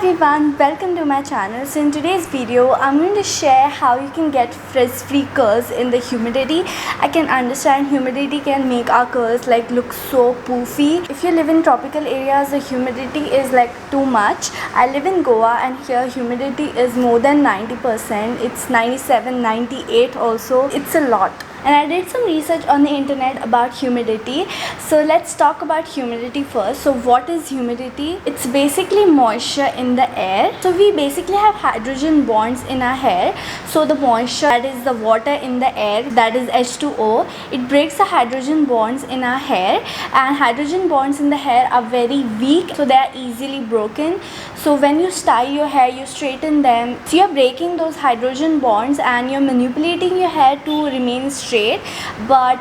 everyone, welcome to my channel. So in today's video I'm going to share how you can get frizz free curls in the humidity. I can understand humidity can make our curls like look so poofy. If you live in tropical areas, the humidity is like too much. I live in Goa and here humidity is more than 90%. It's 97, 98 also. It's a lot. And I did some research on the internet about humidity. So let's talk about humidity first. So what is humidity? It's basically moisture in the air. So we basically have hydrogen bonds in our hair. So the moisture, that is the water in the air, that is H2O, it breaks the hydrogen bonds in our hair, and hydrogen bonds in the hair are very weak, so they are easily broken. So when you style your hair, you straighten them, so you're breaking those hydrogen bonds and you're manipulating your hair to remain straight. But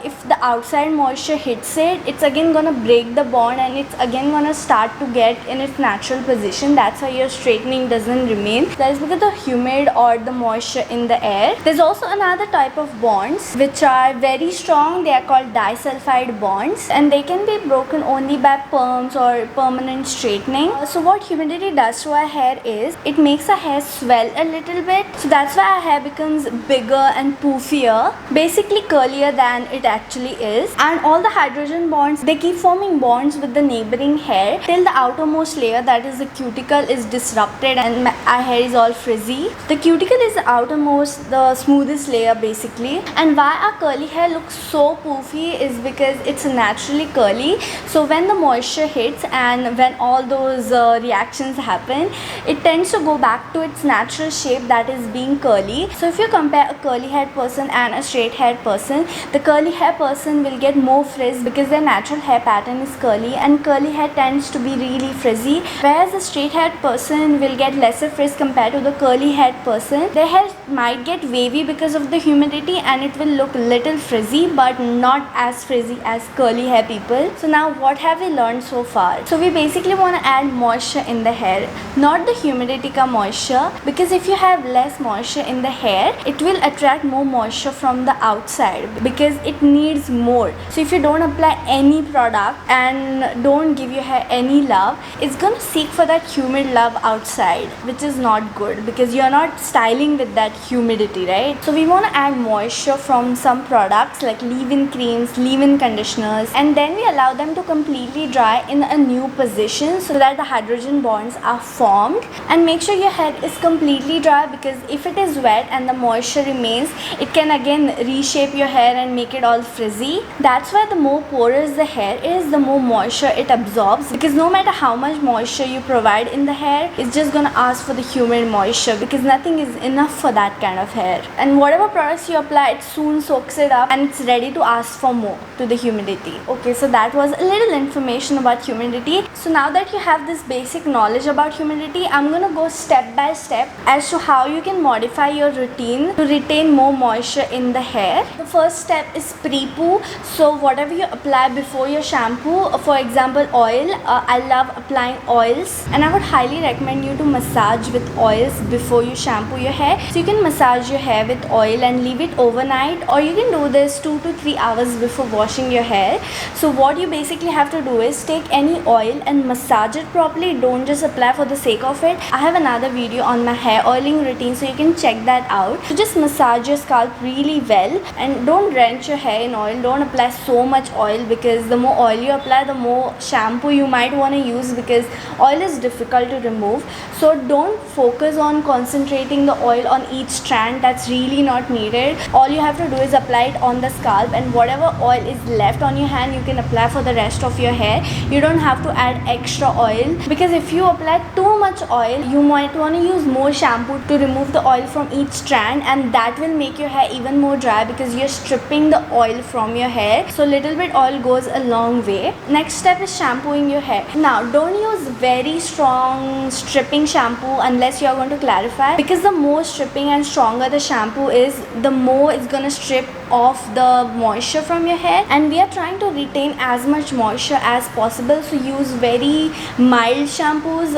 if the outside moisture hits it, it's again gonna break the bond and it's again gonna start to get in its natural position. That's why your straightening doesn't remain. That is because of the humid or the moisture in the air. There's also another type of bonds which are very strong. They are called disulfide bonds, and they can be broken only by perms or permanent straightening. So what humidity does to our hair is it makes our hair swell a little bit. So that's why our hair becomes bigger and poofier, basically curlier than it actually is. And all the hydrogen bonds, they keep forming bonds with the neighboring hair till the outermost layer, that is the cuticle, is disrupted and our hair is all frizzy. The cuticle is the outermost, the smoothest layer basically. And why our curly hair looks so poofy is because it's naturally curly. So when the moisture hits and when all those reactions happen, it tends to go back to its natural shape, that is being curly. So if you compare a curly haired person and a straight haired person, the curly hair person will get more frizz because their natural hair pattern is curly, and curly hair tends to be really frizzy, whereas a straight haired person will get lesser frizz compared to the curly haired person. Their hair might get wavy because of the humidity and it will look little frizzy, but not as frizzy as curly hair people. So now what have we learned so far? So we basically want to add moisture in the hair, not the humidity ka moisture, because if you have less moisture in the hair, it will attract more moisture from the outside because it needs more. So if you don't apply any product and don't give your hair any love, it's gonna seek for that humid love outside, which is not good because you're not styling with that humidity, right? So we want to add moisture from some products like leave-in creams, leave-in conditioners, and then we allow them to completely dry in a new position so that the hydrogen bonds are formed. And make sure your hair is completely dry, because if it is wet and the moisture remains, it can again reshape your hair and make it all frizzy. That's why the more porous the hair is, the more moisture it absorbs, because no matter how much moisture you provide in the hair, it's just gonna ask for the humid moisture because nothing is enough for that kind of hair. And whatever products you apply, it soon soaks it up and it's ready to ask for more to the humidity. Okay, so that was a little information about humidity. So now that you have this basic knowledge about humidity, I'm gonna go step by step as to how you can modify your routine to retain more moisture in the hair. The first step is pre-poo. So whatever you apply before your shampoo, for example oil, I love applying oils, and I would highly recommend you to massage with oils before you shampoo your hair. So you can massage your hair with oil and leave it overnight, or you can do this 2 to 3 hours before washing your hair. So what you basically have to do is take any oil and massage it properly. Don't just apply for the sake of it. I have another video on my hair oiling routine, so you can check that out. So just massage your scalp really well and don't drench your hair in oil. Don't apply so much oil, because the more oil you apply, the more shampoo you might want to use, because oil is difficult to remove. So don't focus on concentrating the oil on each strand. That's really not needed. All you have to do is apply it on the scalp, and whatever oil is left on your hand, you can apply for the rest of your hair. You don't have to add extra oil, because if you apply too much oil, you might want to use more shampoo to remove the oil from each strand, and that will make your hair even more dry because you're stripping the oil from your hair. So little bit oil goes a long way. Next step is shampooing your hair. Now don't use very strong stripping shampoo unless you're going to clarify, because the more stripping and stronger the shampoo is, the more it's going to strip off the moisture from your hair, and we are trying to retain as much moisture as possible, so use very mild shampoos,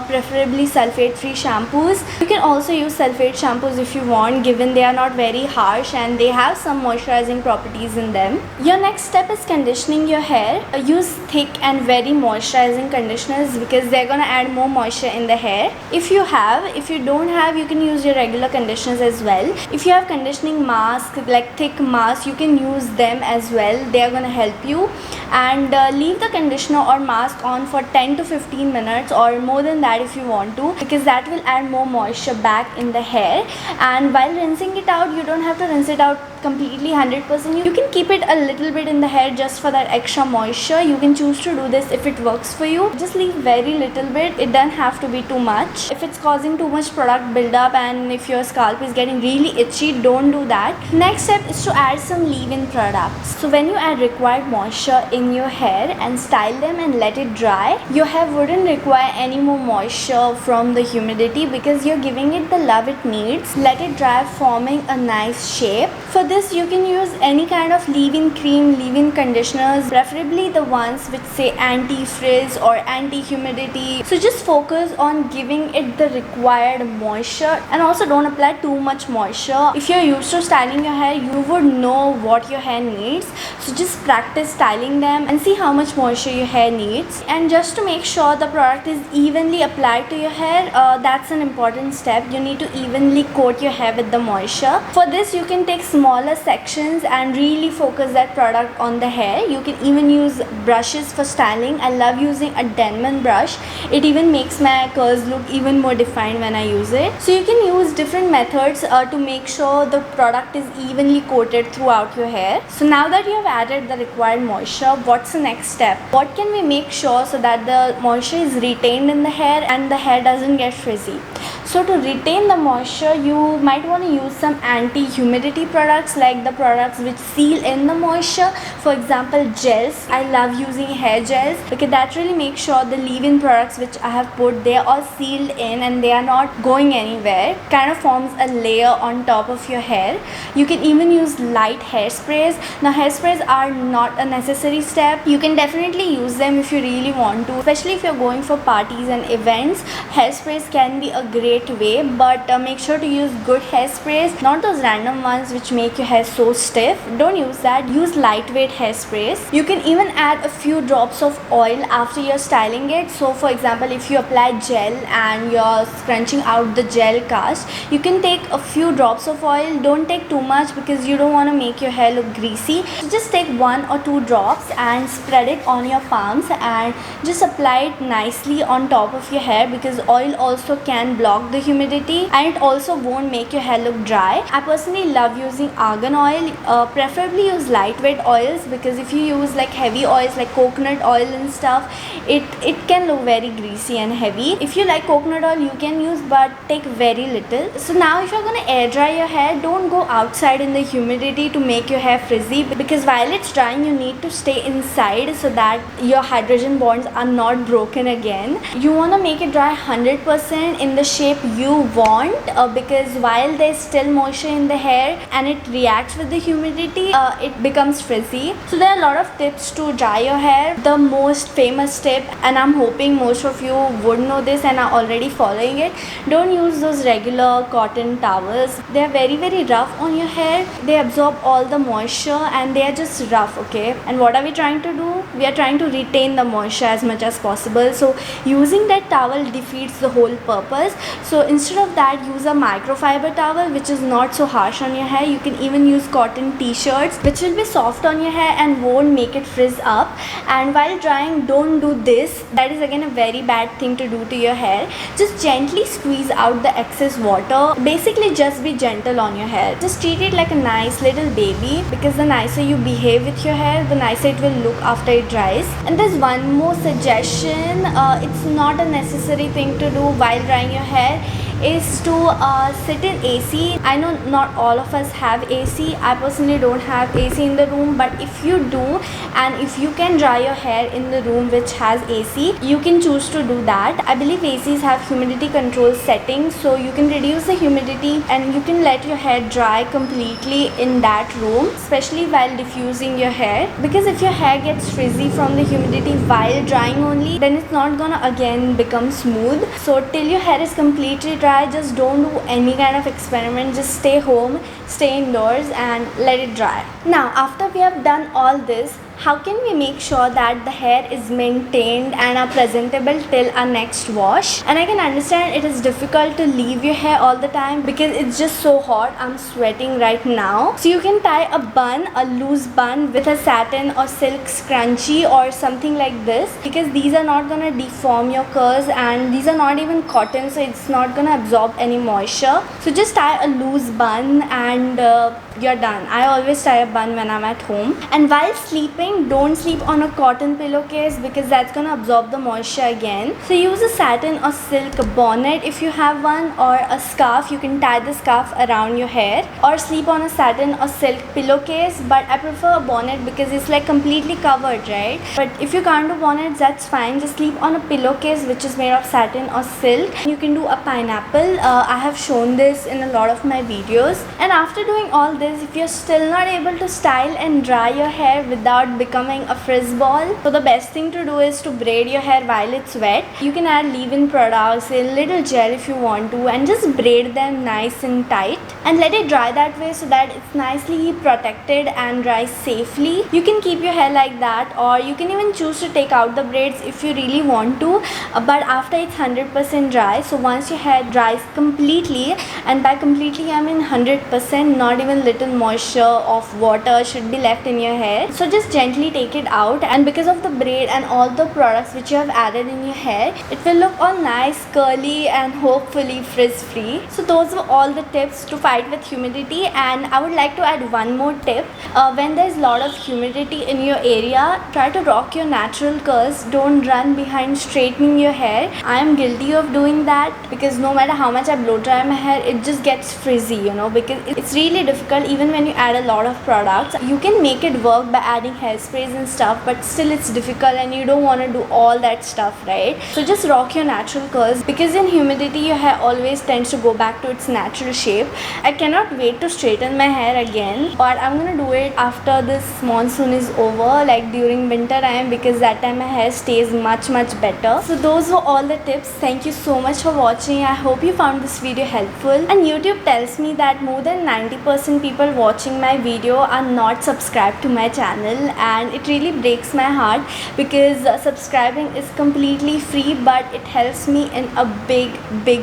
preferably sulfate free shampoos. You can also use sulfate shampoos if you want, given they are not very harsh and they have some moisturizing properties in them. Your next step is conditioning your hair. Use thick and very moisturizing conditioners because they're gonna add more moisture in the hair. If you don't have, you can use your regular conditioners as well. If you have conditioning mask, like thick mask, you can use them as well. They are gonna help you. And leave the conditioner or mask on for 10 to 15 minutes or more than that if you want to, because that will add more moisture back in the hair. And while rinsing it out, you don't have to rinse it out completely 100%. You can keep it a little bit in the hair just for that extra moisture. You can choose to do this if it works for you. Just leave very little bit. It doesn't have to be too much. If it's causing too much product buildup and if your scalp is getting really itchy, don't do that. Next step is to add some leave-in products. So when you add required moisture in your hair and style them and let it dry, your hair wouldn't require any more moisture from the humidity because you're giving it the love it needs. Let it dry, forming a nice shape. For this, you can use any kind of leave-in cream, leave-in conditioners, preferably the ones which say anti-frizz or anti-humidity. So just focus on giving it the required moisture, and also don't apply too much moisture. If you're used to styling your hair, you would know what your hair needs. So just practice styling them and see how much moisture your hair needs. And just to make sure the product is evenly applied to your hair, that's an important step. You need to evenly coat your hair with the moisture. For this, you can take smaller sections and really focus that product on the hair. You can even use brushes for styling. I love using a Denman brush. It even makes my curls look even more defined when I use it. So you can use different methods to make sure the product is evenly coated throughout your hair. So now that you have added the required moisture, what's the next step? What can we make sure so that the moisture is retained in the hair and the hair doesn't get frizzy? So to retain the moisture, you might want to use some anti-humidity products, like the products which seal in the moisture. For example, gels. I love using hair gels because that really makes sure the leave-in products which I have put, they are all sealed in and they are not going anywhere. Kind of forms a layer on top of your hair. You can even use light hairsprays. Now hairsprays are not a necessary step. You can definitely use them if you really want to, especially if you're going for parties and events. Hairsprays can be a great way, but make sure to use good hairsprays, not those random ones which make your hair so stiff. Don't use that. Use lightweight hairsprays. You can even add a few drops of oil after you're styling it. So for example, if you apply gel and you're scrunching out the gel cast, you can take a few drops of oil. Don't take too much because you don't want to make your hair look greasy. So just take 1 or 2 drops and spread it on your palms and just apply it nicely on top of your hair, because oil also can block the humidity and it also won't make your hair look dry. I personally love using argan oil. Preferably use lightweight oils, because if you use like heavy oils like coconut oil and stuff, it can look very greasy and heavy. If you like coconut oil, you can use, but take very little. So now if you're gonna air dry your hair, don't go outside in the humidity to make your hair frizzy, because while it's drying, you need to stay inside so that your hydrogen bonds are not broken again. You want to make it dry 100% in the shape you want, because while there's still moisture in the hair and it reacts with the humidity, it becomes frizzy. So there are a lot of tips to dry your hair. The most famous tip, and I'm hoping most of you would know this and are already following it, don't use those regular cotton towels. They are very rough on your hair. They absorb all the moisture and they are just rough, okay? And what are we trying to do? We are trying to retain the moisture as much as possible. So using that towel defeats the whole purpose. So instead of that, use a microfiber towel which is not so harsh on your hair. You can even use cotton t-shirts which will be soft on your hair and won't make it frizz up. And while drying, don't do this. That is again a very bad thing to do to your hair. Just gently squeeze out the excess water. Basically just be gentle on your hair. Just treat it like a nice little baby, because the nicer you behave with your hair, the nicer it will look after it dries. And there's one more suggestion. It's not a necessary thing to do while drying your hair. is to sit in AC. I know not all of us have AC. I personally don't have AC in the room, but if you do and if you can dry your hair in the room which has AC, you can choose to do that. I believe ACs have humidity control settings, so you can reduce the humidity and you can let your hair dry completely in that room, especially while diffusing your hair, because if your hair gets frizzy from the humidity while drying only, then it's not gonna again become smooth. So till your hair is completely dry, just don't do any kind of experiment. Just stay home, stay indoors and let it dry. Now after we have done all this, how can we make sure that the hair is maintained and are presentable till our next wash? And I can understand it is difficult to leave your hair all the time because it's just so hot. I'm sweating right now. So you can tie a bun, a loose bun with a satin or silk scrunchie or something like this, because these are not gonna deform your curls and these are not even cotton, so it's not gonna absorb any moisture. So just tie a loose bun and you're done. I always tie a bun when I'm at home. And while sleeping, don't sleep on a cotton pillowcase because that's gonna absorb the moisture again. So use a satin or silk bonnet if you have one, or a scarf. You can tie the scarf around your hair, or sleep on a satin or silk pillowcase, but I prefer a bonnet because it's like completely covered, right? But if you can't do bonnets, that's fine. Just sleep on a pillowcase which is made of satin or silk. You can do a pineapple. I have shown this in a lot of my videos. And after doing all this, if you're still not able to style and dry your hair without becoming a frizz ball, so the best thing to do is to braid your hair while it's wet. You can add leave-in products, a little gel if you want to, and just braid them nice and tight and let it dry that way so that it's nicely protected and dries safely. You can keep your hair like that, or you can even choose to take out the braids if you really want to, but after it's 100% dry. So once your hair dries completely, and by completely I mean 100%, not even little moisture of water should be left in your hair. So just gently take it out, and because of the braid and all the products which you have added in your hair, it will look all nice, curly and hopefully frizz free. So those were all the tips to fight with humidity. And I would like to add one more tip. When there's a lot of humidity in your area, try to rock your natural curls. Don't run behind straightening your hair. I am guilty of doing that because no matter how much I blow dry my hair, it just gets frizzy, you know, because it's really difficult. Even when you add a lot of products, you can make it work by adding hairsprays and stuff, but still it's difficult and you don't want to do all that stuff, right? So just rock your natural curls, because in humidity your hair always tends to go back to its natural shape. I cannot wait to straighten my hair again, but I'm gonna do it after this monsoon is over, like during winter time, because that time my hair stays much better. So those were all the tips. Thank you so much for watching. I hope you found this video helpful. And YouTube tells me that more than 90% people watching my video are not subscribed to my channel, and it really breaks my heart because subscribing is completely free, but it helps me in a big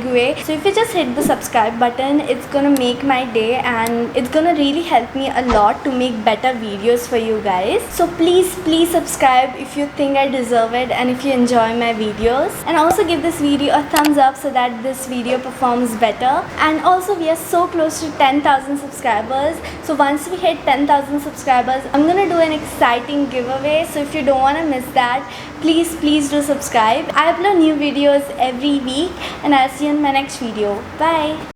way. So if you just hit the subscribe button, it's gonna make my day and it's gonna really help me a lot to make better videos for you guys. So please subscribe if you think I deserve it and if you enjoy my videos, and also give this video a thumbs up so that this video performs better. And also we are so close to 10,000 subscribers. So once we hit 10,000 subscribers, I'm gonna do an exciting giveaway. So if you don't want to miss that, please do subscribe. I upload new videos every week, and I'll see you in my next video. Bye.